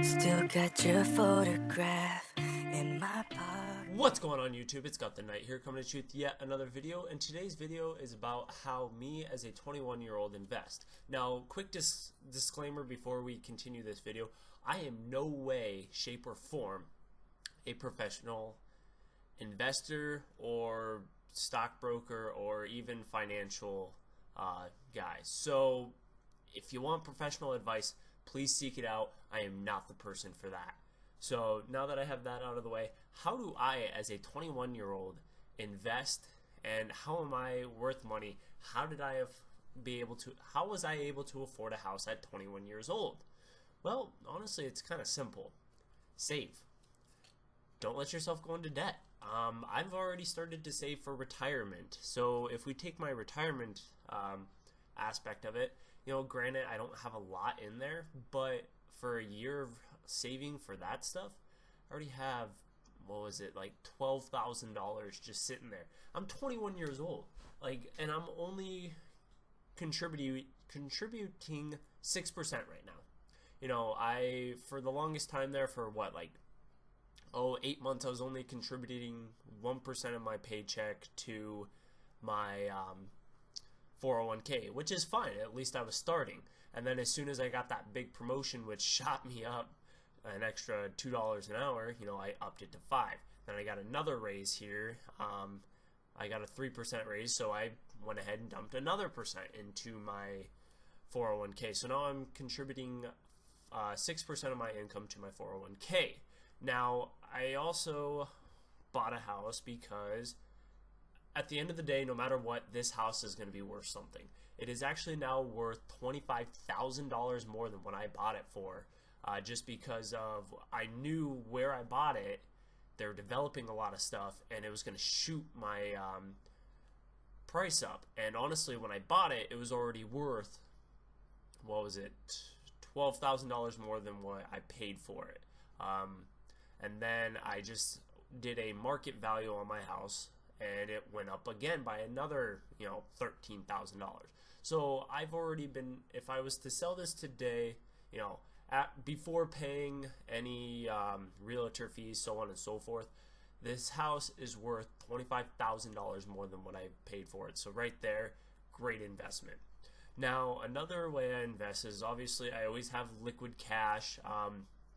Still got your photograph in my pocket. What's going on YouTube? It's Guthannight here, coming at you with yet another video, and today's video is about how me as a 21-year-old invest. Now, quick disclaimer before we continue this video, I am no way, shape, or form a professional investor or stockbroker or even financial guy. So if you want professional advice, please seek it out. I am not the person for that. So now that I have that out of the way, how do I, as a 21-year-old, invest, and how am I worth money? How was I able to afford a house at 21 years old? Well, honestly, it's kind of simple. Save. Don't let yourself go into debt. I've already started to save for retirement. So if we take my retirement aspect of it, you know, granted, I don't have a lot in there, but for a year of saving for that stuff, I already have, what was it, like $12,000 just sitting there. I'm 21 years old, like, and I'm only contributing 6% right now. You know, for the longest time there, for what, like, 8 months, I was only contributing 1% of my paycheck to my 401k, which is fine. At least I was starting. And then as soon as I got that big promotion, which shot me up an extra $2 an hour, you know, I upped it to 5. Then I got another raise here. I got a 3% raise, so I went ahead and dumped another percent into my 401k. So now I'm contributing 6% of my income to my 401k. Now, I also bought a house because at the end of the day, no matter what, this house is going to be worth something. It is actually now worth $25,000 more than what I bought it for, just because of, I knew where I bought it, they're developing a lot of stuff, and it was going to shoot my price up. And honestly, when I bought it, it was already worth, what was it, $12,000 more than what I paid for it. And then I just did a market value on my house, and it went up again by another, you know, $13,000. So I've already been, if I was to sell this today, you know, before paying any realtor fees, so on and so forth, this house is worth $25,000 more than what I paid for it. So right there, great investment. Now, another way I invest is, obviously, I always have liquid cash,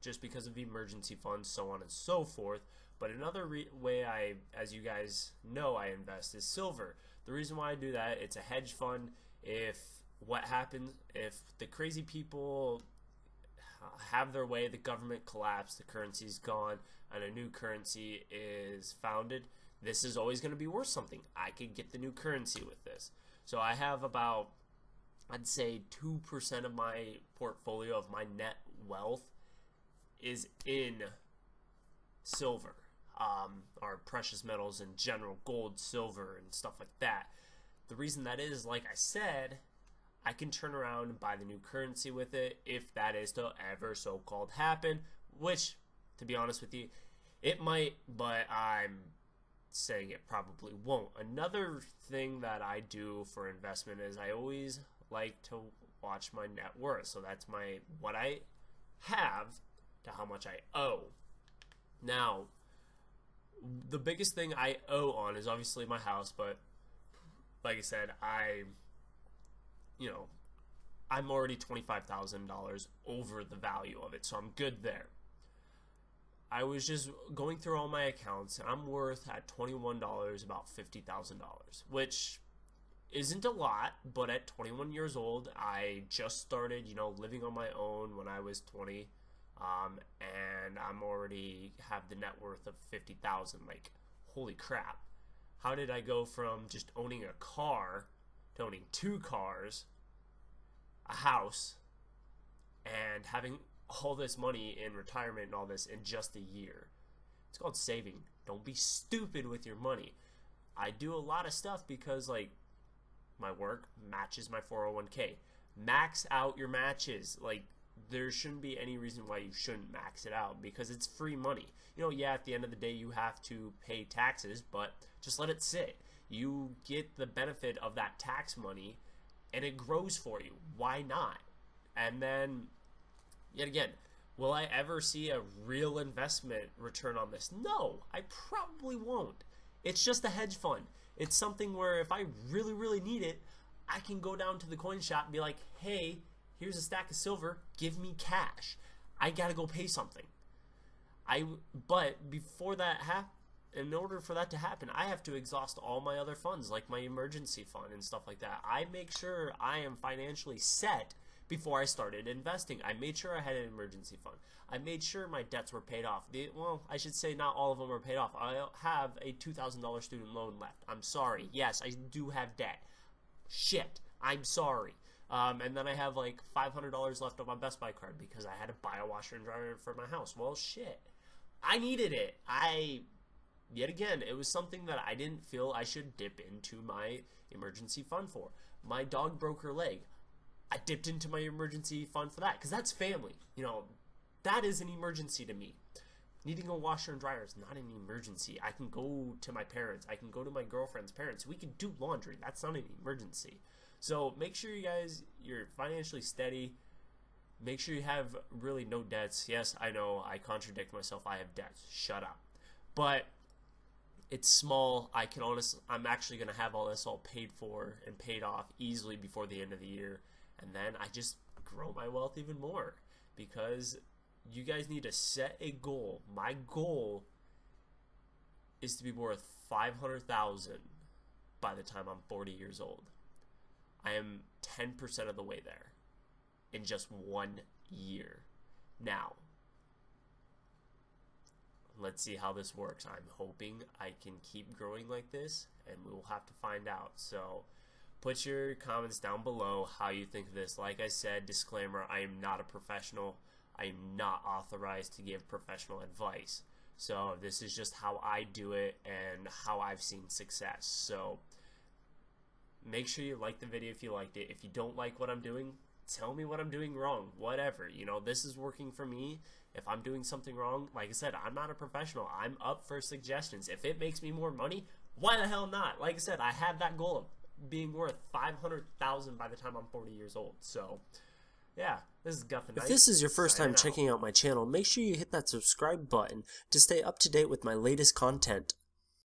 just because of the emergency funds, so on and so forth. But another way as you guys know, I invest is silver. The reason why I do that, it's a hedge fund. If the crazy people have their way, the government collapsed, the currency's gone, and a new currency is founded, this is always going to be worth something. I could get the new currency with this. So I have about, I'd say, 2% of my portfolio of my net wealth is in silver, or precious metals in general, gold, silver, and stuff like that. The reason that is, like I said, I can turn around and buy the new currency with it if that is to ever so-called happen, which, to be honest with you, it might, but I'm saying it probably won't. Another thing that I do for investment is I always like to watch my net worth. So that's what I have to how much I owe. Now, the biggest thing I owe on is obviously my house, but like I said, I'm already $25,000 over the value of it, so I'm good there. I was just going through all my accounts, and I'm worth at $21 about $50,000, which isn't a lot, but at 21 years old, I just started, you know, living on my own when I was 20. And I'm already have the net worth of 50,000. Like, holy crap. How did I go from just owning a car to owning 2 cars, a house, and having all this money in retirement and all this in just a year? It's called saving. Don't be stupid with your money. I do a lot of stuff because, like, my work matches my 401k. Max out your matches. Like, there shouldn't be any reason why you shouldn't max it out, because it's free money. You know, yeah, at the end of the day you have to pay taxes, but just let it sit. You get the benefit of that tax money and it grows for you. Why not? And then, yet again, Will I ever see a real investment return on this? No, I probably won't. It's just a hedge fund. It's something where if I really, really need it, I can go down to the coin shop and be like, hey, here's a stack of silver, give me cash. I gotta go pay something. But before that in order for that to happen, I have to exhaust all my other funds, like my emergency fund and stuff like that. I make sure I am financially set before I started investing. I made sure I had an emergency fund. I made sure my debts were paid off. Well, I should say not all of them were paid off. I have a $2,000 student loan left. I'm sorry. Yes, I do have debt. Shit. I'm sorry. And then I have like $500 left on my Best Buy card because I had to buy a washer and dryer for my house. Well, shit. I needed it. Yet again, it was something that I didn't feel I should dip into my emergency fund for. My dog broke her leg. I dipped into my emergency fund for that because that's family. You know, that is an emergency to me. Needing a washer and dryer is not an emergency. I can go to my parents. I can go to my girlfriend's parents. We can do laundry. That's not an emergency. So make sure you're financially steady. Make sure you have really no debts. Yes, I know I contradict myself. I have debts. Shut up. But it's small. I'm actually going to have all this all paid for and paid off easily before the end of the year. And then I just grow my wealth even more because you guys need to set a goal. My goal is to be worth $500,000 by the time I'm 40 years old. I am 10% of the way there in just 1 year. Now, let's see how this works. I'm hoping I can keep growing like this, and we will have to find out. So put your comments down below how you think of this. Like I said, disclaimer, I am not a professional. I am not authorized to give professional advice. So this is just how I do it and how I've seen success. So make sure you like the video if you liked it. If you don't like what I'm doing, tell me what I'm doing wrong. Whatever. You know, this is working for me. If I'm doing something wrong, like I said, I'm not a professional. I'm up for suggestions. If it makes me more money, why the hell not? Like I said, I have that goal of being worth $500,000 by the time I'm 40 years old. So yeah, this is Guthannight. If this is your first time checking out my channel, make sure you hit that subscribe button to stay up to date with my latest content.